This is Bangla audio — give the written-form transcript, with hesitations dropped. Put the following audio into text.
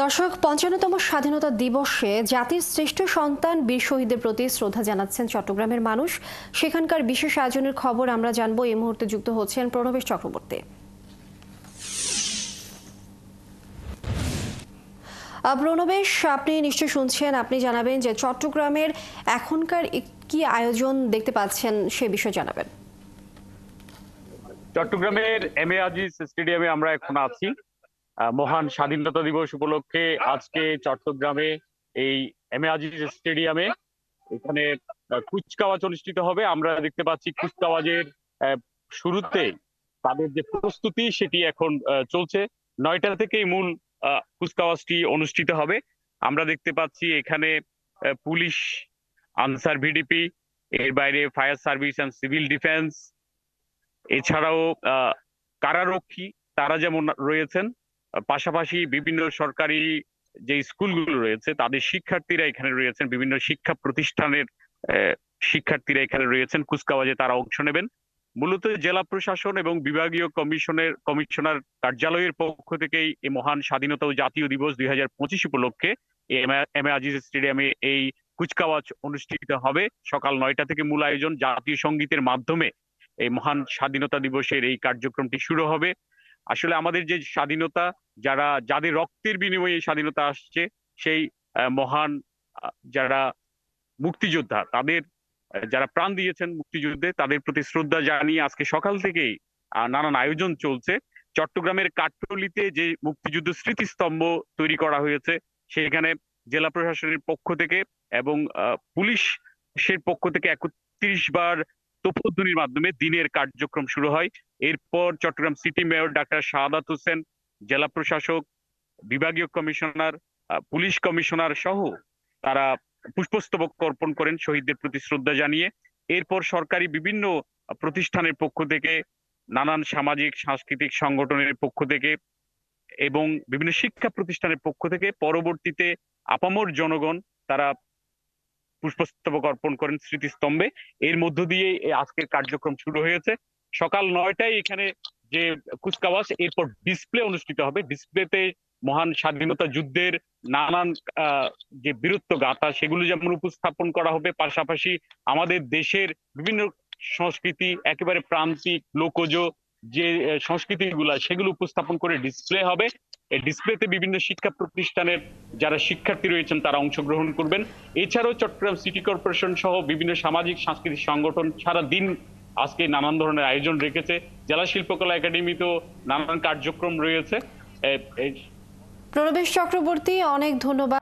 দর্শক, ৫৫তম স্বাধীনতা দিবসে জাতির শ্রেষ্ঠ সন্তান বীর শহীদদের প্রতি শ্রদ্ধা জানাচ্ছেন চট্টগ্রামের মানুষ। সেখানকার বিশেষ আয়োজনের খবর আমরা জানবো। এই মুহূর্তে যুক্ত হচ্ছেন প্রণবেশ চক্রবর্তী। প্রণবেশ, আপনি নিশ্চয় শুনছেন, আপনি জানাবেন যে চট্টগ্রামের এখনকার কি আয়োজন দেখতে পাচ্ছেন সে বিষয়ে জানাবেন। চট্টগ্রামের এম এ আজিজ স্টেডিয়ামে আমরা এখন আছি। মহান স্বাধীনতা দিবস উপলক্ষে আজকে চট্টগ্রামে এই এম এ আজিজ স্টেডিয়ামে এখানে কুচকাওয়াজ অনুষ্ঠিত হবে। আমরা দেখতে পাচ্ছি কুচকাওয়াজের শুরুতে তাদের যে প্রস্তুতি সেটি এখন চলছে। ৯টা থেকেই মূল কুচকাওয়াজটি অনুষ্ঠিত হবে। আমরা দেখতে পাচ্ছি এখানে পুলিশ, আনসার ভিডিপি, এর বাইরে fire service and civil defence, এছাড়াও কারারক্ষী তারা যেমন রয়েছেন, পাশাপাশি বিভিন্ন সরকারি যে স্কুলগুলো রয়েছে তাদের শিক্ষার্থীরা এখানে রয়েছেন, বিভিন্ন শিক্ষা প্রতিষ্ঠানের শিক্ষার্থীরা এখানে রয়েছেন। কুচকাওয়াজে তারা অংশ নেবেন। মূলত জেলা প্রশাসন এবং বিভাগীয় কমিশনার কার্যালয়ের পক্ষ থেকেই এই মহান স্বাধীনতা ও জাতীয় দিবস ২০২৫ উপলক্ষে এম এ আজিজ স্টেডিয়ামে এই কুচকাওয়াজ অনুষ্ঠিত হবে। সকাল ৯টা থেকে মূল আয়োজন, জাতীয় সঙ্গীতের মাধ্যমে এই মহান স্বাধীনতা দিবসের এই কার্যক্রমটি শুরু হবে। আসলে আমাদের যে স্বাধীনতা, যাদের রক্তের বিনিময়ে এই স্বাধীনতা আসছে, সেই মহান যারা মুক্তিযোদ্ধা, তাদের যারা প্রাণ দিয়েছেন মুক্তিযুদ্ধে, তাদের প্রতি শ্রদ্ধা জানিয়ে আজকে সকাল থেকেই নানান আয়োজন চলছে। চট্টগ্রামের কাঠটলিতে যে মুক্তিযুদ্ধ স্মৃতিস্তম্ভ তৈরি করা হয়েছে, সেখানে জেলা প্রশাসনের পক্ষ থেকে এবং পুলিশের পক্ষ থেকে ৩১ বার তোপধ্বনির মাধ্যমে দিনের কার্যক্রম শুরু হয়। এরপর Chittagong city mayor doctor Shahadat Hossain, জেলা প্রশাসক, বিভাগীয় কমিশনার, পুলিশ কমিশনার সহ তারা পুষ্পস্তবক অর্পণ করেন শহীদদের প্রতি শ্রদ্ধা জানিয়ে। এরপর সরকারি বিভিন্ন প্রতিষ্ঠানের পক্ষ থেকে, নানান সামাজিক সাংস্কৃতিক সংগঠনের পক্ষ থেকে এবং বিভিন্ন শিক্ষা প্রতিষ্ঠানের পক্ষ থেকে পরবর্তীতে আপামর জনগণ তারা পুষ্পস্তবক অর্পণ করেন স্মৃতিস্তম্ভে। এর মধ্য দিয়ে আজকের কার্যক্রম শুরু হয়েছে। সকাল ৯টায় এখানে যে কুচকাওয়াজ, এরপর ডিসপ্লে অনুষ্ঠিত হবে। ডিসপ্লেতে মহান স্বাধীনতা যুদ্ধের নানান যে বীরত্ব গাথা সেগুলো যেমন উপস্থাপন করা হবে, পাশাপাশি আমাদের দেশের বিভিন্ন সংস্কৃতি, একেবারে প্রান্তিক লোকজ যে সংস্কৃতিগুলা, সেগুলো উপস্থাপন করে ডিসপ্লে হবে। এই ডিসপ্লেতে বিভিন্ন শিক্ষা প্রতিষ্ঠানের যারা শিক্ষার্থী রয়েছেন তারা অংশগ্রহণ করবেন। এছাড়াও চট্টগ্রাম সিটি কর্পোরেশন সহ বিভিন্ন সামাজিক সাংস্কৃতিক সংগঠন সারা দিন আজকে নানান ধরনের আয়োজন রেখেছে। জেলা শিল্পকলা একাডেমিতেও নানান কার্যক্রম রয়েছে। প্রণবেশ চক্রবর্তী, অনেক ধন্যবাদ।